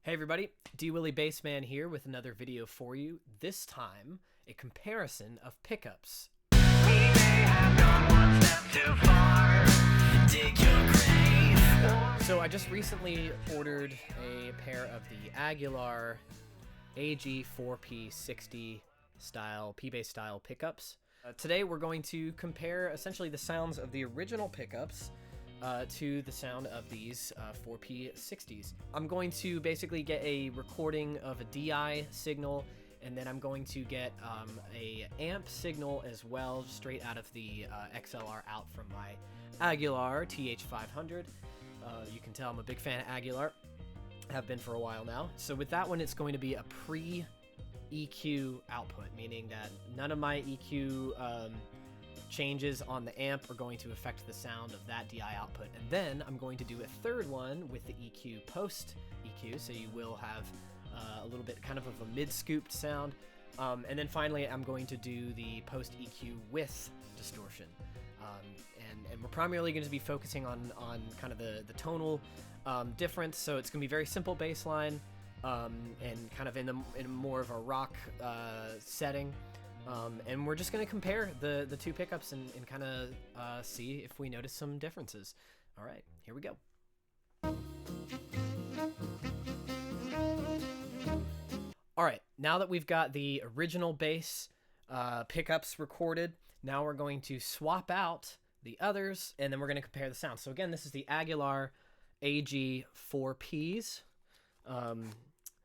Hey everybody, D Willie Bassman here with another video for you. This time, a comparison of pickups. We may have gone one step too far. Dig your grave. So I just recently ordered a pair of the Aguilar AG 4P-60 style, P-bass style pickups. Today we're going to compare essentially the sounds of the original pickups to the sound of these 4P-60s. I'm going to basically get a recording of a DI signal, and then I'm going to get a amp signal as well, straight out of the XLR out from my Aguilar TH500. You can tell I'm a big fan of Aguilar. Have been for a while now. So with that one, it's going to be a pre-EQ output, meaning that none of my EQ changes on the amp are going to affect the sound of that DI output. And then I'm going to do a third one with the EQ post EQ, so you will have a little bit kind of a mid-scooped sound. And then finally I'm going to do the post EQ with distortion. And we're primarily going to be focusing on kind of the tonal difference, so it's going to be very simple bass line and kind of in more of a rock setting. And we're just going to compare the two pickups and kind of see if we notice some differences. All right, here we go. All right, now that we've got the original bass pickups recorded, now we're going to swap out the others, and then we're going to compare the sound. So again, this is the Aguilar AG 4Ps.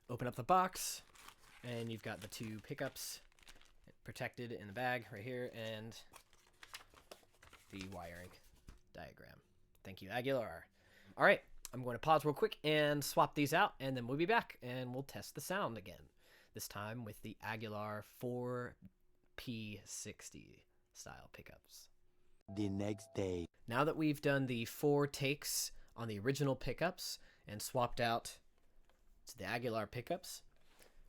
Open up the box, and you've got the two pickups protected in the bag right here, and the wiring diagram. Thank you, Aguilar. All right, I'm going to pause real quick and swap these out, and then we'll be back and we'll test the sound again, this time with the Aguilar 4P-60 style pickups. The next day. Now that we've done the 4 takes on the original pickups and swapped out to the Aguilar pickups,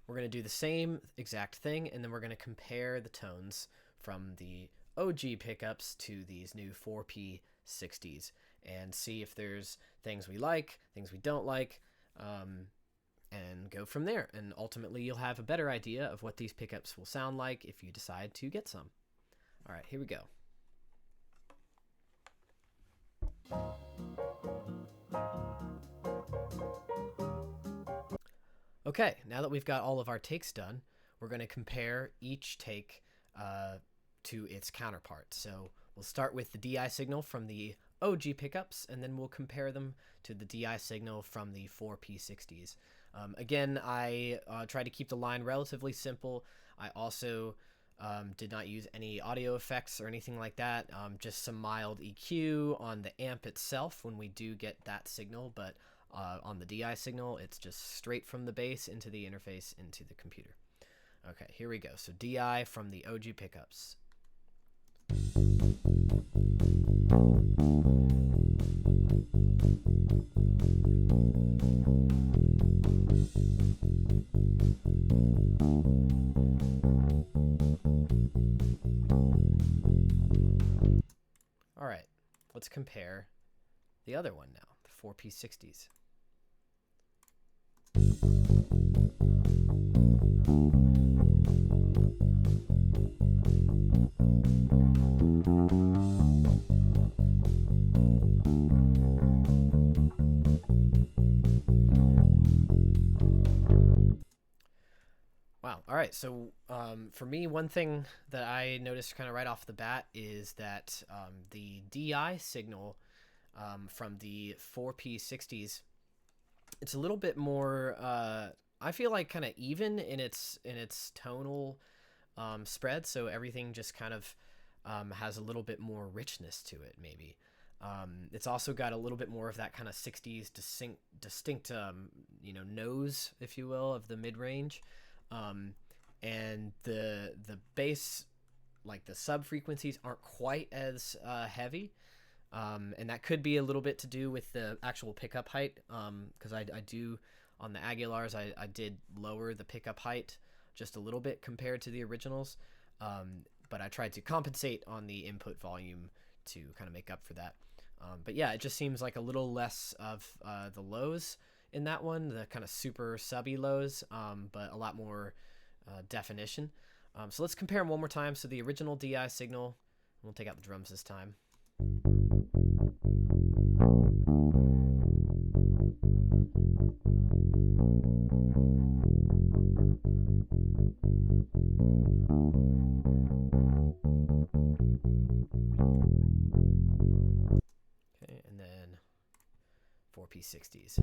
we're going to do the same exact thing, and then we're going to compare the tones from the OG pickups to these new 4P-60s and see if there's things we like, things we don't like, and go from there. And ultimately, you'll have a better idea of what these pickups will sound like if you decide to get some. All right, here we go. Okay, now that we've got all of our takes done, we're going to compare each take to its counterpart. So we'll start with the DI signal from the OG pickups, and then we'll compare them to the DI signal from the 4P-60s. Again, I tried to keep the line relatively simple. I also did not use any audio effects or anything like that, just some mild EQ on the amp itself when we do get that signal, but on the DI signal, it's just straight from the bass into the interface into the computer. Okay, here we go. So DI from the OG pickups. All right, let's compare the other one now, the 4P-60s. Wow. All right. So for me, one thing that I noticed kind of right off the bat is that the DI signal from the 4P-60s, it's a little bit more, I feel like, kind of even in its tonal spread. So everything just kind of has a little bit more richness to it, maybe. It's also got a little bit more of that kind of 60s distinct nose, if you will, of the mid-range. And the bass, like the sub frequencies, aren't quite as heavy. And that could be a little bit to do with the actual pickup height, because I do, on the Aguilars, I did lower the pickup height just a little bit compared to the originals, but I tried to compensate on the input volume to kind of make up for that. But yeah, it just seems like a little less of the lows in that one, the kind of super subby lows, but a lot more definition. So let's compare them one more time. So the original DI signal, we'll take out the drums this time. Okay, and then 4P-60s.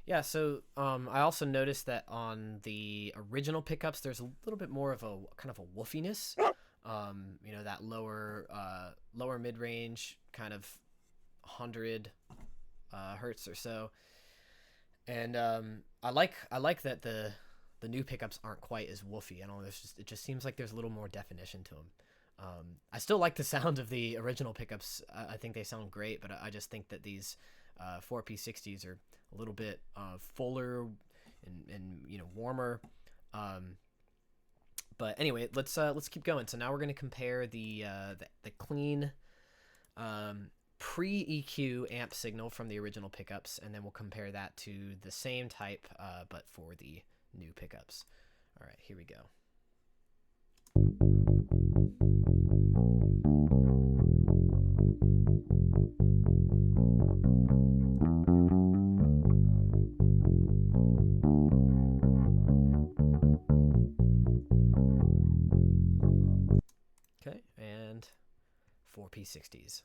Yeah, so I also noticed that on the original pickups, there's a little bit more of a kind of a woofiness. You know, that lower mid-range, kind of 100 hertz or so. And I like that the new pickups aren't quite as woofy. I don't know, it just seems like there's a little more definition to them. I still like the sound of the original pickups. I think they sound great, but I just think that these 4P-60s are a little bit fuller and you know, warmer. But anyway, let's keep going. So now we're going to compare the clean pre-EQ amp signal from the original pickups, and then we'll compare that to the same type but for the new pickups. All right, here we go. Okay, and 4P-60s.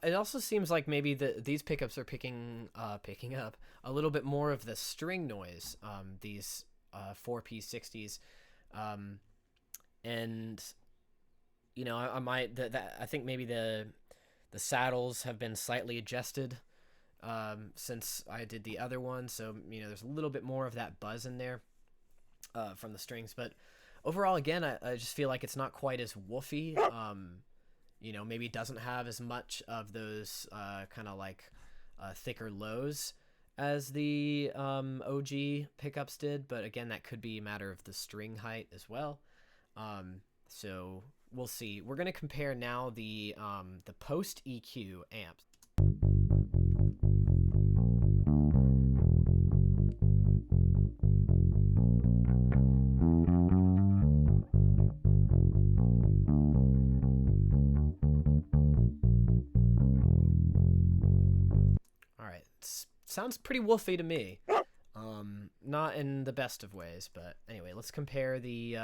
It also seems like maybe these pickups are picking up a little bit more of the string noise. These 4P-60s, and you know, I think maybe the saddles have been slightly adjusted since I did the other one, so you know, there's a little bit more of that buzz in there from the strings. But overall, again, I just feel like it's not quite as woofy. You know, maybe doesn't have as much of those kind of like thicker lows as the OG pickups did, but again, that could be a matter of the string height as well. So we'll see. We're going to compare now the post EQ amps. Sounds pretty woofy to me. Not in the best of ways, but anyway, let's compare the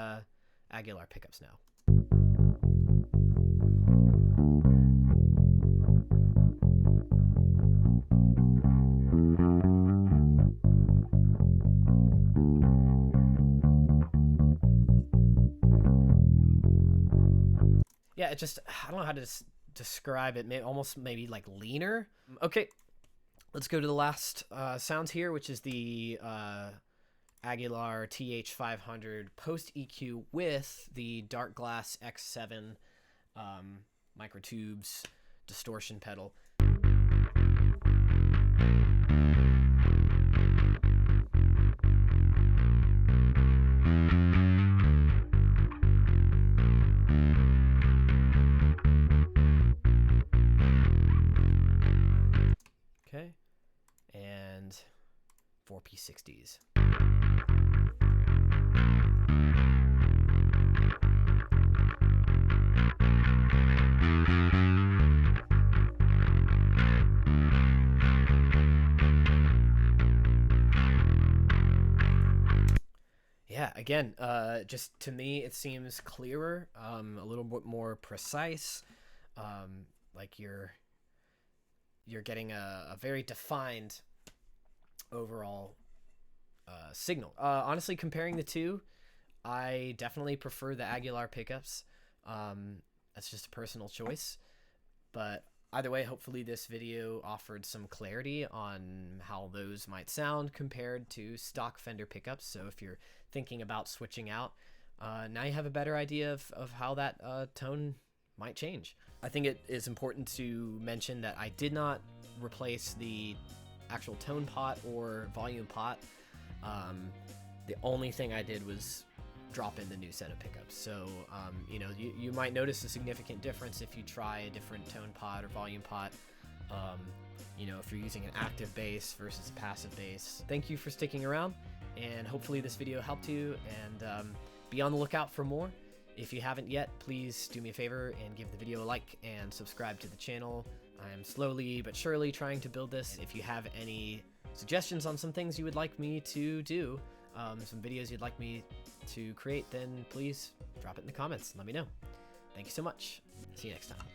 Aguilar pickups now. Yeah, it just, I don't know how to describe it. Maybe like leaner. Okay. Let's go to the last sound here, which is the Aguilar TH500 post EQ with the Dark Glass X7 microtubes distortion pedal. Okay. And 4P-60s. Yeah, again, just to me, it seems clearer, a little bit more precise. Like you're getting a very defined overall signal. Honestly, comparing the two, I definitely prefer the Aguilar pickups. That's just a personal choice, but Either way, hopefully this video offered some clarity on how those might sound compared to stock Fender pickups. So if you're thinking about switching out, now you have a better idea of how that tone might change. I think it is important to mention that I did not replace the actual tone pot or volume pot. The only thing I did was drop in the new set of pickups. So, you know, you might notice a significant difference if you try a different tone pot or volume pot. You know, if you're using an active bass versus a passive bass. Thank you for sticking around, and hopefully this video helped you, and be on the lookout for more. If you haven't yet, please do me a favor and give the video a like and subscribe to the channel. I am slowly but surely trying to build this. If you have any suggestions on some things you would like me to do, some videos you'd like me to create, then please drop it in the comments and let me know. Thank you so much. See you next time.